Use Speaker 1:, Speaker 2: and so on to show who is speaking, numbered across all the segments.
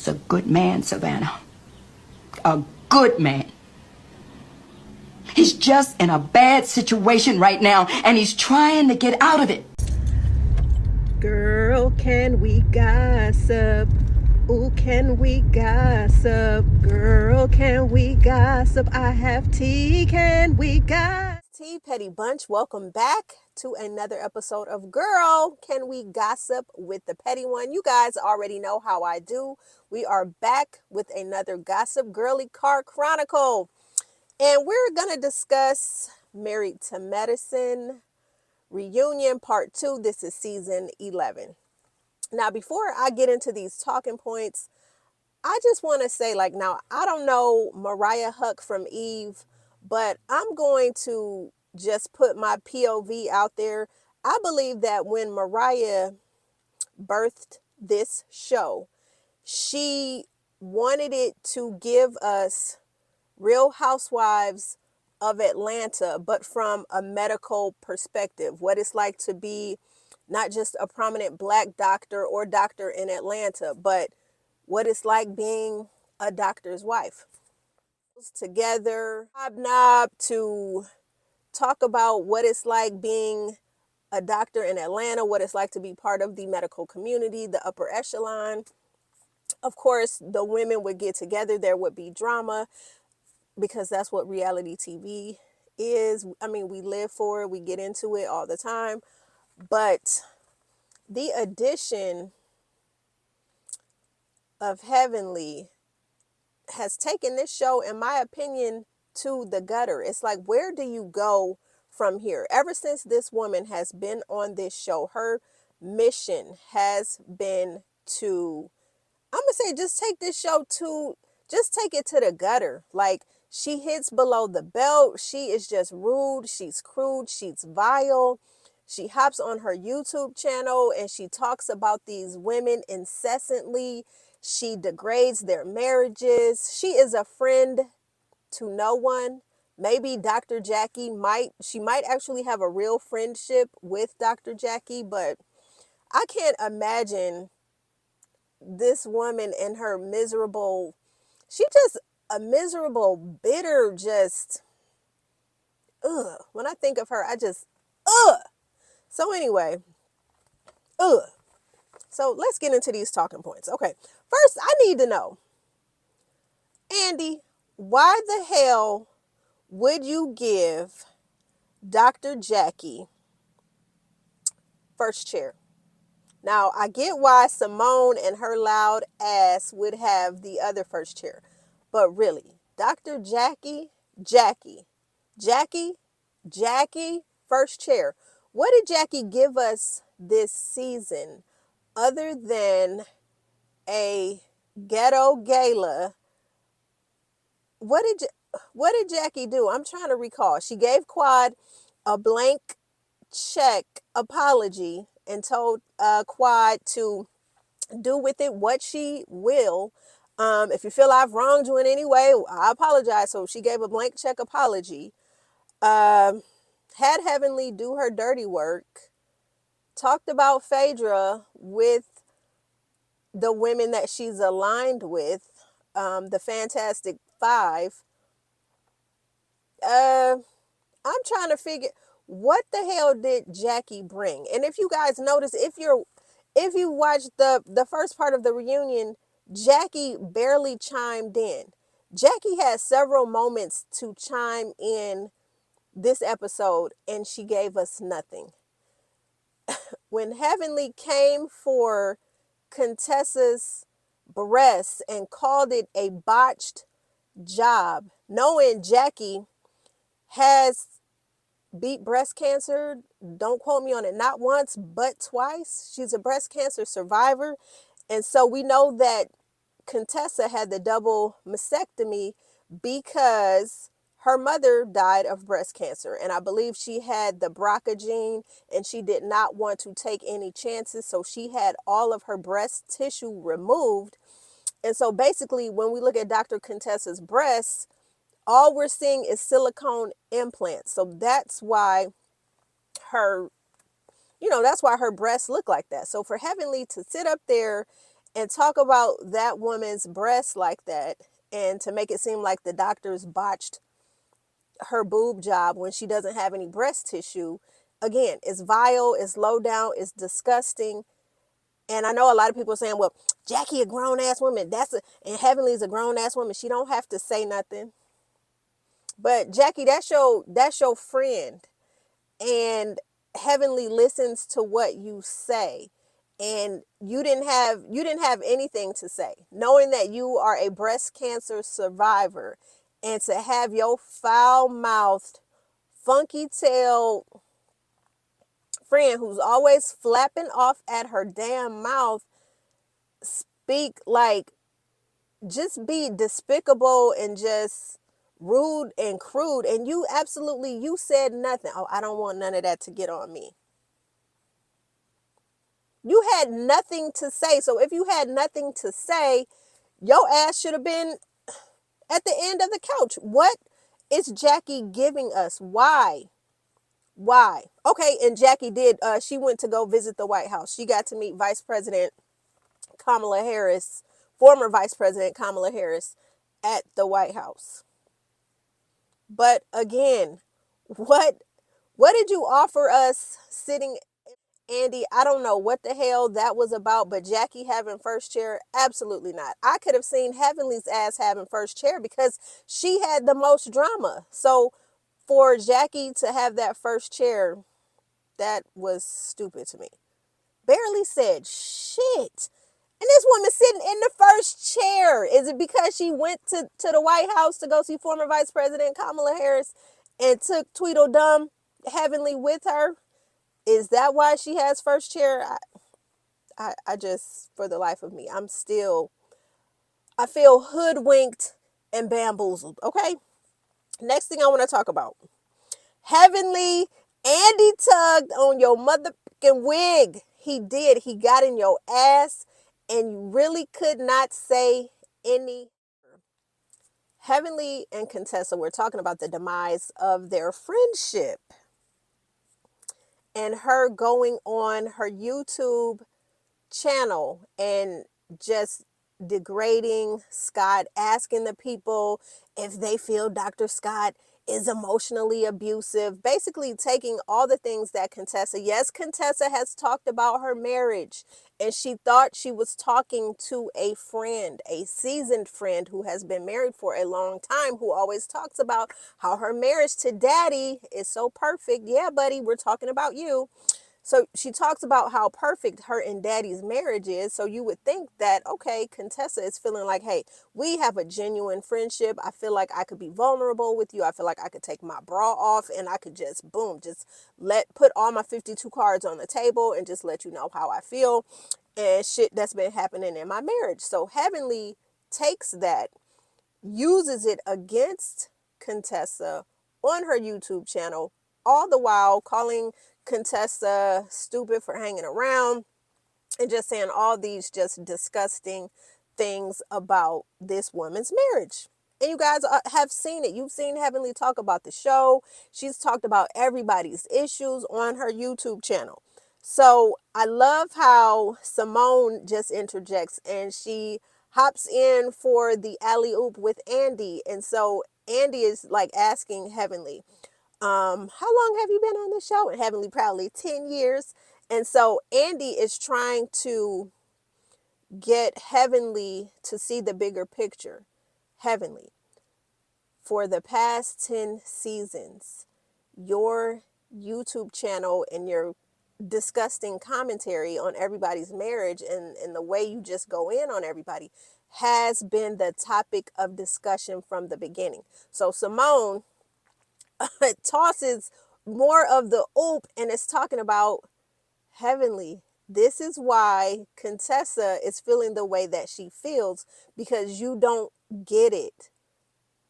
Speaker 1: is a good man, Savannah. A good man. He's just in a bad situation right now, and he's trying to get out of it.
Speaker 2: Girl, can we gossip? Ooh, can we gossip? Girl, can we gossip? I have tea, can we gossip? Tea Petty Bunch, welcome back to another episode of Girl, Can We Gossip with the Petty One. You guys already know how I do. We are back with another Gossip Girly Car Chronicle. And we're going to discuss Married to Medicine Reunion Part 2. This is Season 11. Now, before I get into these talking points, I just want to say, now, I don't know Mariah Huck from Eve, but I'm going to just put my POV out there. I believe that when Mariah birthed this show, she wanted it to give us Real Housewives of Atlanta, but from a medical perspective, what it's like to be not just a prominent Black doctor or doctor in Atlanta, but what it's like being a doctor's wife. Together, hobnob to talk about what it's like being a doctor in Atlanta, what it's like to be part of the medical community, the upper echelon. Of course, the women would get together. There would be drama because that's what reality TV is. I mean, we live for it. We get into it all the time. But the addition of Heavenly has taken this show, in my opinion, to the gutter. It's like, where do you go from here? Ever since this woman has been on this show, her mission has been to, I'm going to say, just take this show to, just take it to the gutter. Like, she hits below the belt. She is just rude. She's crude. She's vile. She hops on her YouTube channel and she talks about these women incessantly. She degrades their marriages. She is a friend to no one. Maybe Dr. Jackie might actually have a real friendship with Dr. Jackie, but I can't imagine this woman and her miserable, she just a miserable, bitter, just, ugh. When I think of her, I just, ugh. So anyway, ugh. So let's get into these talking points. Okay, first I need to know, Andy, why the hell would you give Dr. Jackie first chair? Now, I get why Simone and her loud ass would have the other first chair. But really, Dr. Jackie, first chair. What did Jackie give us this season other than a ghetto gala? What did Jackie do? I'm trying to recall. She gave Quad a blank check apology and told Quad to do with it what she will. If you feel I've wronged you in any way, I apologize. So she gave a blank check apology. Had Heavenly do her dirty work. Talked about Phaedra with the women that she's aligned with, the Fantastic Five. I'm trying to figure what the hell did Jackie bring. And if you guys notice, if you watched the first part of the reunion, Jackie barely chimed in. Jackie had several moments to chime in this episode, and she gave us nothing. When Heavenly came for Contessa's breasts and called it a botched job, knowing Jackie has beat breast cancer, don't quote me on it, not once, but twice. She's a breast cancer survivor. And so we know that Contessa had the double mastectomy because her mother died of breast cancer. And I believe she had the BRCA gene and she did not want to take any chances. So she had all of her breast tissue removed. And so basically, when we look at Dr. Contessa's breasts, all we're seeing is silicone implants. So that's why her breasts look like that. So for Heavenly to sit up there and talk about that woman's breasts like that, and to make it seem like the doctors botched her boob job when she doesn't have any breast tissue. Again, it's vile, it's low down, it's disgusting. And I know a lot of people are saying, well, Jackie a grown ass woman. And Heavenly's a grown ass woman. She don't have to say nothing. But Jackie, that's your friend. And Heavenly listens to what you say. And you didn't have anything to say. Knowing that you are a breast cancer survivor, and to have your foul mouthed, funky tail friend who's always flapping off at her damn mouth speak like, just be despicable and just rude and crude, and you said nothing. Oh, I don't want none of that to get on me. You had nothing to say. So if you had nothing to say, your ass should have been at the end of the couch. What is Jackie giving us? Why? Okay, and Jackie did, she went to go visit the White House. She got to meet Vice President Kamala Harris, former Vice President Kamala Harris, at the White House. But again, what did you offer us sitting? Andy, I don't know what the hell that was about, but Jackie having first chair, absolutely not. I could have seen Heavenly's ass having first chair because she had the most drama. So for Jackie to have that first chair, that was stupid to me. Barely said shit. And this woman sitting in the first chair. Is it because she went to the White House to go see former Vice President Kamala Harris and took Tweedledum Heavenly with her? Is that why she has first chair? I just, for the life of me, I feel hoodwinked and bamboozled. Okay. Next thing I want to talk about. Heavenly, Andy tugged on your motherfucking wig. He did. He got in your ass, and you really could not say any. Heavenly and Contessa were talking about the demise of their friendship, and her going on her YouTube channel and just degrading Scott, asking the people if they feel Dr. Scott is emotionally abusive, basically taking all the things that Contessa has talked about her marriage, and she thought she was talking to a friend, a seasoned friend who has been married for a long time, who always talks about how her marriage to daddy is so perfect. Yeah, buddy, we're talking about you. So she talks about how perfect her and daddy's marriage is. So you would think that, okay, Contessa is feeling like, hey, we have a genuine friendship. I feel like I could be vulnerable with you. I feel like I could take my bra off and I could just, boom, just put all my 52 cards on the table and just let you know how I feel and shit that's been happening in my marriage. So Heavenly takes that, uses it against Contessa on her YouTube channel, all the while calling Contessa stupid for hanging around and just saying all these just disgusting things about this woman's marriage. And you guys have seen it. You've seen Heavenly talk about the show. She's talked about everybody's issues on her YouTube channel. So I love how Simone just interjects and she hops in for the alley-oop with Andy. And so Andy is like asking Heavenly, how long have you been on the show? And Heavenly proudly, 10 years. And so Andy is trying to get Heavenly to see the bigger picture. Heavenly, for the past 10 seasons, your YouTube channel and your disgusting commentary on everybody's marriage and the way you just go in on everybody has been the topic of discussion from the beginning. So Simone tosses more of the oop and it's talking about Heavenly. This is why Contessa is feeling the way that she feels, because you don't get it.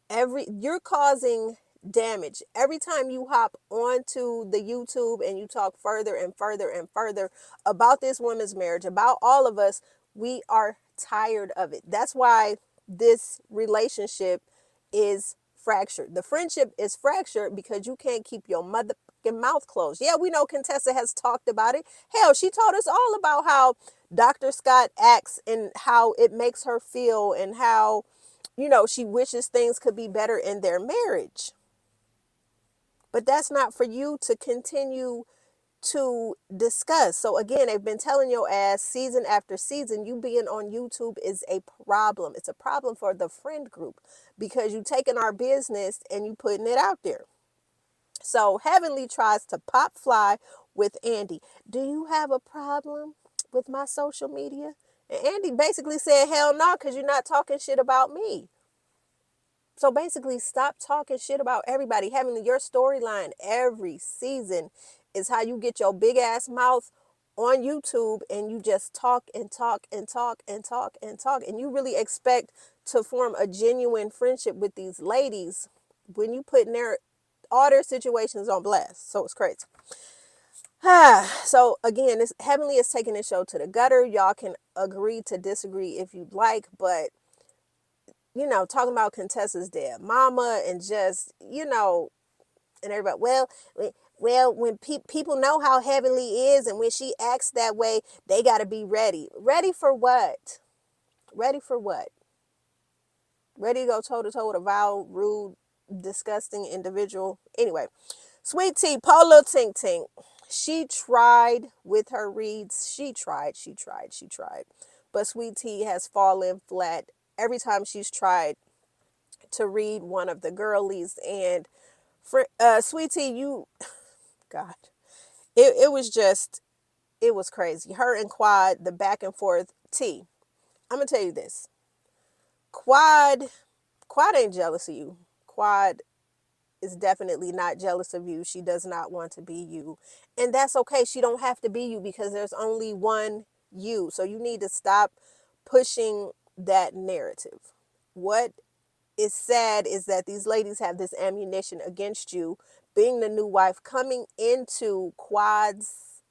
Speaker 2: You're causing damage every time you hop onto the YouTube and you talk further and further and further about this woman's marriage, about all of us. We are tired of it. That's why this relationship is fractured. The friendship is fractured because you can't keep your motherfucking mouth closed. Yeah, we know Contessa has talked about it. Hell, she told us all about how Dr. Scott acts and how it makes her feel and how, she wishes things could be better in their marriage. But that's not for you to continue to discuss. So again, they've been telling your ass season after season, you being on YouTube is a problem. It's a problem for the friend group because you taking our business and you putting it out there. So Heavenly tries to pop fly with Andy. Do you have a problem with my social media? And Andy basically said, hell no, because you're not talking shit about me. So basically, stop talking shit about everybody. Having your storyline every season is how you get your big ass mouth on YouTube and you just talk and talk and talk and talk and talk. And you really expect to form a genuine friendship with these ladies when you put all their situations on blast. So it's crazy. So again, this Heavenly is taking this show to the gutter. Y'all can agree to disagree if you'd like, but talking about Contessa's dead mama and just, and everybody, when people know how Heavenly is and when she acts that way, they got to be ready. Ready for what? Ready for what? Ready to go toe to toe with a vile, rude, disgusting individual. Anyway, Sweet Tea, Polo Tink Tink. She tried with her reads. She tried. But Sweet Tea has fallen flat every time she's tried to read one of the girlies. And Sweetie, God, it was just, it was crazy. Her and Quad, the back and forth. I'm gonna tell you this. Quad ain't jealous of you. Quad is definitely not jealous of you. She does not want to be you, and that's okay. She don't have to be you because there's only one you. So you need to stop pushing that narrative. What is sad is that these ladies have this ammunition against you, being the new wife, coming into Quad's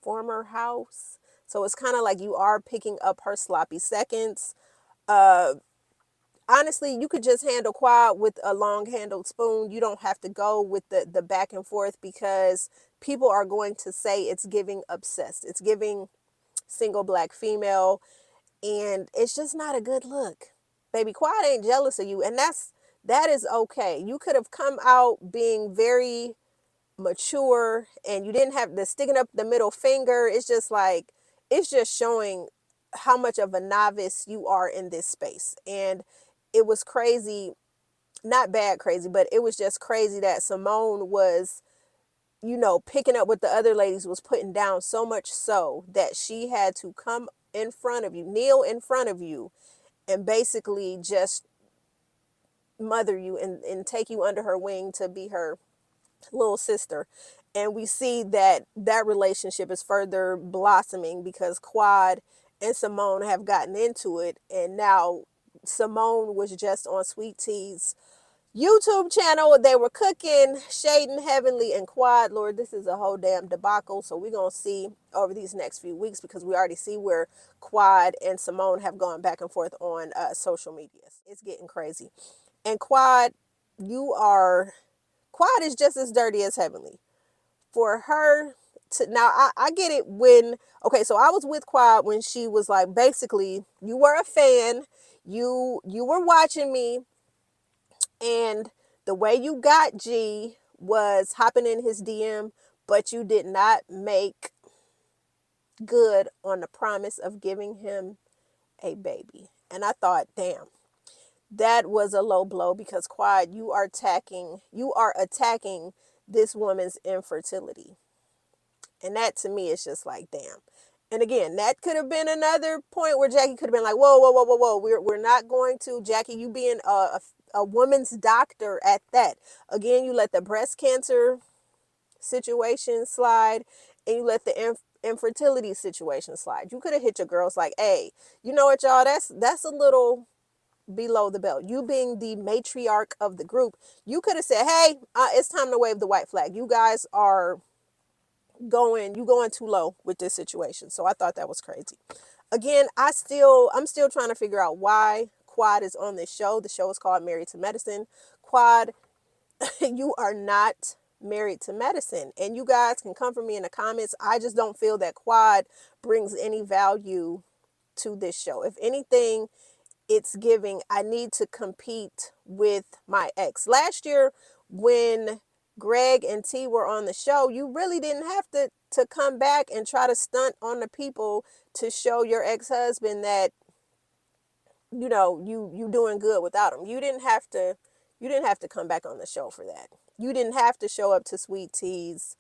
Speaker 2: former house. So it's kind of like you are picking up her sloppy seconds. Uh, Honestly, you could just handle Quad with a long handled spoon. You don't have to go with the back and forth because people are going to say it's giving obsessed. It's giving single black female. And it's just not a good look. Baby, Quad ain't jealous of you. And that is okay. You could have come out being very mature and you didn't have the sticking up the middle finger. It's just like, it's just showing how much of a novice you are in this space. And it was crazy, not bad crazy, but it was just crazy that Simone was, picking up what the other ladies was putting down, so much so that she had to come in front of you, kneel in front of you, and basically just mother you and take you under her wing to be her little sister. And we see that that relationship is further blossoming because Quad and Simone have gotten into it. And now Simone was just on Sweet Tea's YouTube channel. They were cooking, shading Heavenly and Quad. Lord, this is a whole damn debacle. So we're going to see over these next few weeks because we already see where Quad and Simone have gone back and forth on social media. It's getting crazy. And Quad is just as dirty as Heavenly. For her to, now I get it when, okay, so I was with Quad when she was like, basically, you were a fan, you were watching me, and the way you got G was hopping in his DM, but you did not make good on the promise of giving him a baby. And I thought, damn, that was a low blow because Quad, you are attacking this woman's infertility. And that to me is just like, damn. And again, that could have been another point where Jackie could have been like, whoa, whoa, whoa, whoa, whoa. We're not going to, Jackie, you being a woman's doctor at that. Again, you let the breast cancer situation slide and you let the infertility situation slide. You could have hit your girls like, hey, you know what, y'all, that's a little below the belt. You being the matriarch of the group, you could have said, hey, it's time to wave the white flag. You guys are going too low with this situation. So I thought that was crazy. Again, I'm still trying to figure out why Quad is on this show. The show is called Married to Medicine. Quad, you are not Married to Medicine. And you guys can come for me in the comments. I just don't feel that Quad brings any value to this show. If anything, it's giving, I need to compete with my ex. Last year, when Greg and T were on the show, you really didn't have to come back and try to stunt on the people to show your ex-husband that, you know, you doing good without him. You didn't have to come back on the show for that. You didn't have to show up to Sweet T's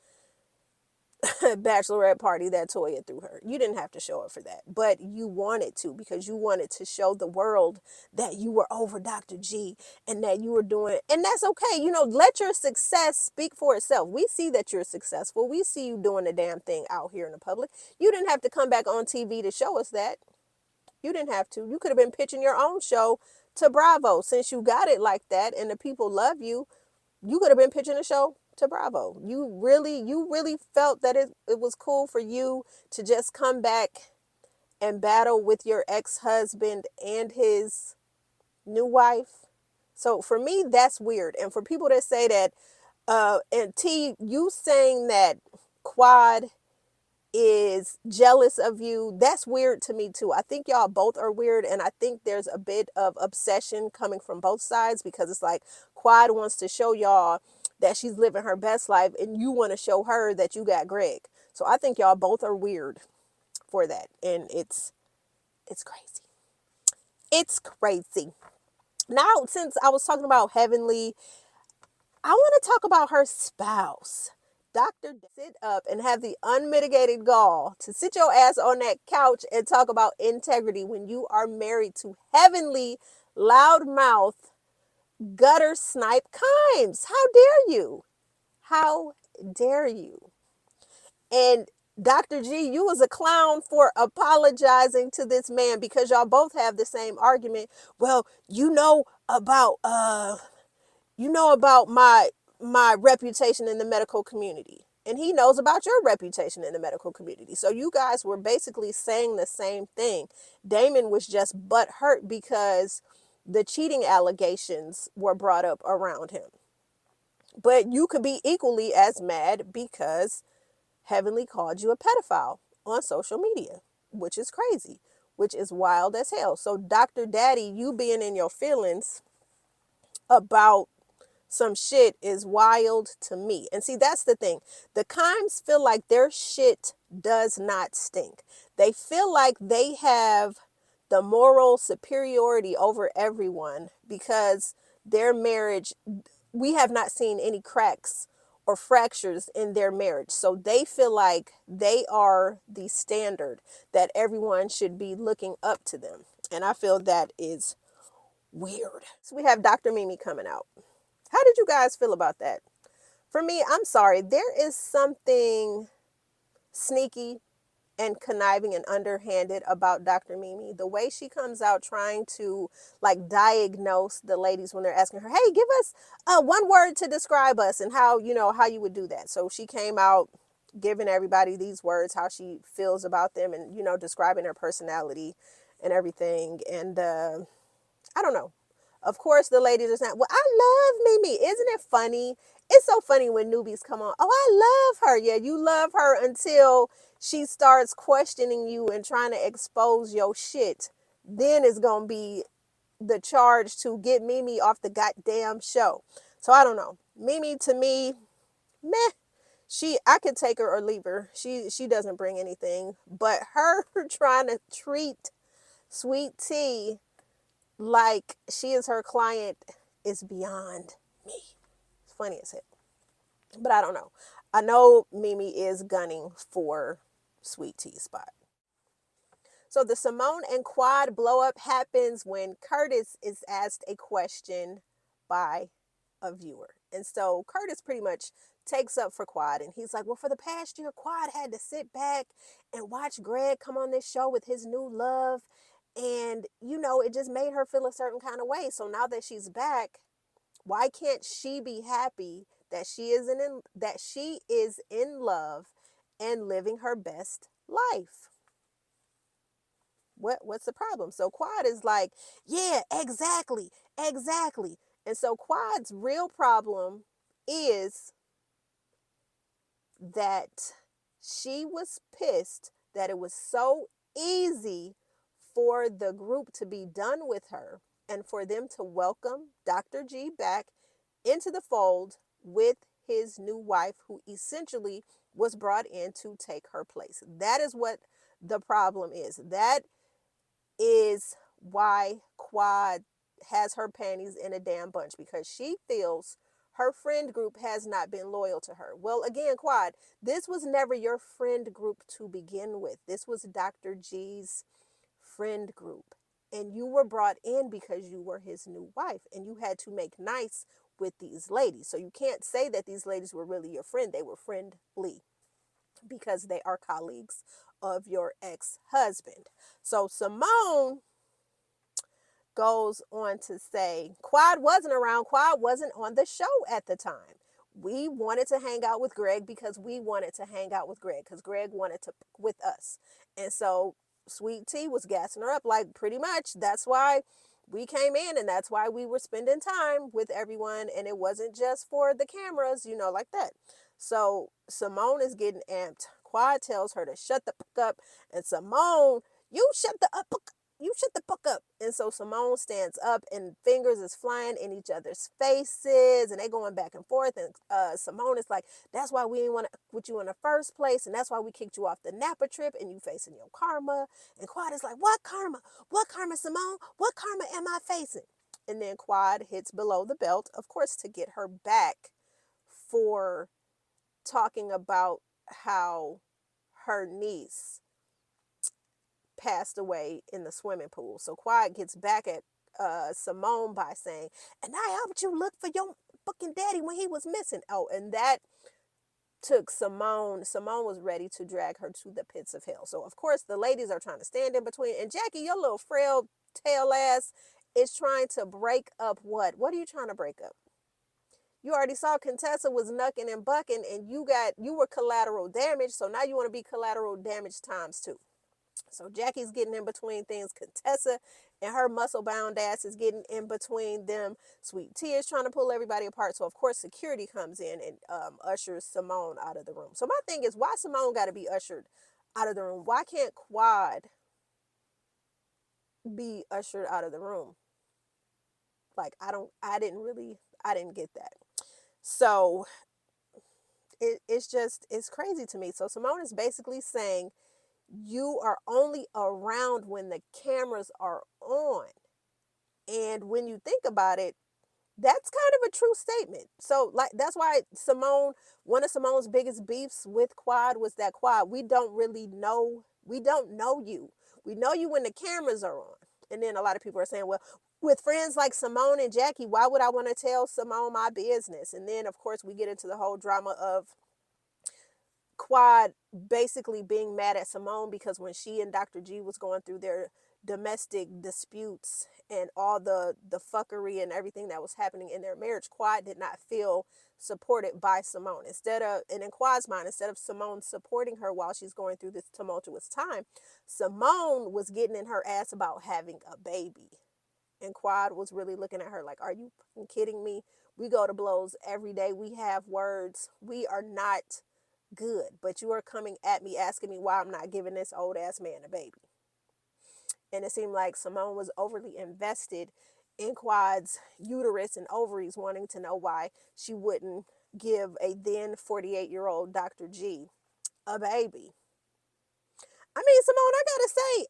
Speaker 2: bachelorette party that Toya threw her. You didn't have to show up for that, but you wanted to, because you wanted to show the world that you were over Dr. G and that you were doing, and that's okay. You know, let your success speak for itself. We see that you're successful. We see you doing the damn thing out here in the public. You didn't have to come back on TV to show us that. You didn't have to. You could have been pitching your own show to Bravo. Since you got it like that and the people love you, you could have been pitching a show to Bravo. You really felt that it was cool for you to just come back and battle with your ex-husband and his new wife. So for me, that's weird. And for people that say that, and T, you saying that Quad is jealous of you, that's weird to me too. I think y'all both are weird, and I think there's a bit of obsession coming from both sides, because it's like Quad wants to show y'all that she's living her best life, and you want to show her that you got Greg. So I think y'all both are weird for that, and it's crazy. It's crazy. Now, since I was talking about Heavenly, I want to talk about her spouse. Dr. Sit up and have the unmitigated gall to sit your ass on that couch and talk about integrity when you are married to Heavenly loudmouth gutter snipe Kimes. How dare you? How dare you? And Dr. G, you was a clown for apologizing to this man, because y'all both have the same argument. Well, you know about my reputation in the medical community, and he knows about your reputation in the medical community. So you guys were basically saying the same thing. Damon was just butthurt because the cheating allegations were brought up around him. But you could be equally as mad because Heavenly called you a pedophile on social media, which is crazy, which is wild as hell. So Dr. Daddy, you being in your feelings about some shit is wild to me. And see, that's the thing. The Kimes feel like their shit does not stink. They feel like they have the moral superiority over everyone because their marriage, we have not seen any cracks or fractures in their marriage. So they feel like they are the standard, that everyone should be looking up to them. And I feel that is weird. So we have Dr. Mimi coming out. How did you guys feel about that? For me, I'm sorry, there is something sneaky and conniving and underhanded about Dr. Mimi. The way she comes out trying to like diagnose the ladies when they're asking her, hey, give us one word to describe us, and how you would do that. So she came out giving everybody these words, how she feels about them, and describing her personality and everything. And I don't know. Of course, the ladies are saying, well, I love Mimi. Isn't it funny? It's so funny when newbies come on. Oh, I love her. Yeah, you love her until she starts questioning you and trying to expose your shit. Then it's going to be the charge to get Mimi off the goddamn show. So I don't know. Mimi, to me, meh. I could take her or leave her. She doesn't bring anything. But her trying to treat Sweet Tea like she is her client is beyond me. It's funny as hell. But I don't know. I know Mimi is gunning for Sweet Tea's spot. So the Simone and Quad blow up happens when Curtis is asked a question by a viewer. And so Curtis pretty much takes up for Quad, and he's like, well, for the past year, Quad had to sit back and watch Greg come on this show with his new love. And, it just made her feel a certain kind of way. So now that she's back, why can't she be happy that she is in love and living her best life? What's the problem? So Quad is like, yeah, exactly. And so Quad's real problem is that she was pissed that it was so easy for the group to be done with her and for them to welcome Dr. G back into the fold with his new wife, who essentially was brought in to take her place. That is what the problem is. That is why Quad has her panties in a damn bunch, because she feels her friend group has not been loyal to her. Well, again, Quad, this was never your friend group to begin with. This was Dr. G's friend group. And you were brought in because you were his new wife, and you had to make nice with these ladies. So you can't say that these ladies were really your friend. They were friendly because they are colleagues of your ex-husband. So Simone goes on to say, Quad wasn't around. Quad wasn't on the show at the time. We wanted to hang out with Greg because we wanted to hang out with Greg because Greg wanted to with us. And so Sweet Tea was gassing her up, like, pretty much that's why we came in, and that's why we were spending time with everyone, and it wasn't just for the cameras, like that. So Simone is getting amped. Quad tells her to shut the fuck up, and Simone, you shut the fuck up. And so Simone stands up, and fingers is flying in each other's faces, and they going back and forth. And Simone is like, that's why we didn't want to with you in the first place, and that's why we kicked you off the Napa trip, and you facing your karma. And Quad is like, what karma? What karma, Simone? What karma am I facing? And then Quad hits below the belt, of course, to get her back for talking about how her niece passed away in the swimming pool. So Quad gets back at Simone by saying, and I helped you look for your fucking daddy when he was missing. Oh, and that took Simone. Simone was ready to drag her to the pits of hell. So of course the ladies are trying to stand in between, and Jackie, your little frail tail ass, is trying to break up what? What are you trying to break up? You already saw Contessa was knucking and bucking, and you were collateral damage, so now you want to be collateral damage times 2. So Jackie's getting in between things. Contessa and her muscle-bound ass is getting in between them. Sweet Tea is trying to pull everybody apart. So, of course, security comes in and ushers Simone out of the room. So my thing is, why Simone got to be ushered out of the room? Why can't Quad be ushered out of the room? Like, I didn't get that. So it's crazy to me. So Simone is basically saying, you are only around when the cameras are on. And when you think about it, that's kind of a true statement. So, like, that's why one of Simone's biggest beefs with Quad was that, Quad, we don't know you. We know you when the cameras are on. And then a lot of people are saying, well, with friends like Simone and Jackie, why would I want to tell Simone my business? And then, of course, we get into the whole drama of Quad basically being mad at Simone because when she and Dr. G was going through their domestic disputes and all the fuckery and everything that was happening in their marriage, Quad did not feel supported by Simone. And in Quad's mind, instead of Simone supporting her while she's going through this tumultuous time, Simone was getting in her ass about having a baby. And Quad was really looking at her like, are you fucking kidding me? We go to blows every day. We have words. We are not good. But you are coming at me asking me why I'm not giving this old ass man a baby. And it seemed like Simone was overly invested in Quad's uterus and ovaries, wanting to know why she wouldn't give a then 48-year-old Dr. G a baby. I mean, Simone, I gotta say,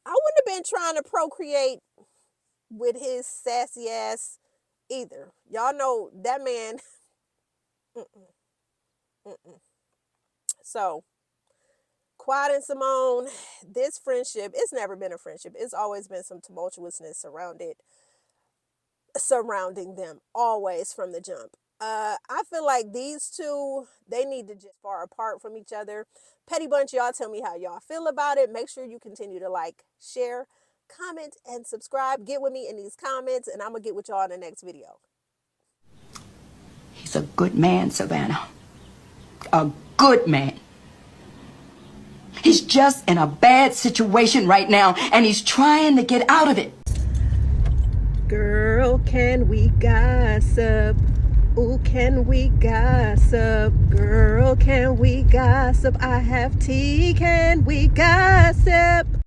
Speaker 2: I wouldn't have been trying to procreate with his sassy ass either. Y'all know that man. So, Quad and Simone, this friendship, it's never been a friendship. It's always been some tumultuousness surrounding them, always from the jump. I feel like these two, they need to just far apart from each other. Petty Bunch, y'all tell me how y'all feel about it. Make sure you continue to like, share, comment, and subscribe. Get with me in these comments, and I'm going to get with y'all in the next video.
Speaker 1: He's a good man, Savannah. A good man. He's just in a bad situation right now, and he's trying to get out of it.
Speaker 2: Girl, can we gossip? Ooh, can we gossip? Girl, can we gossip? I have tea, can we gossip?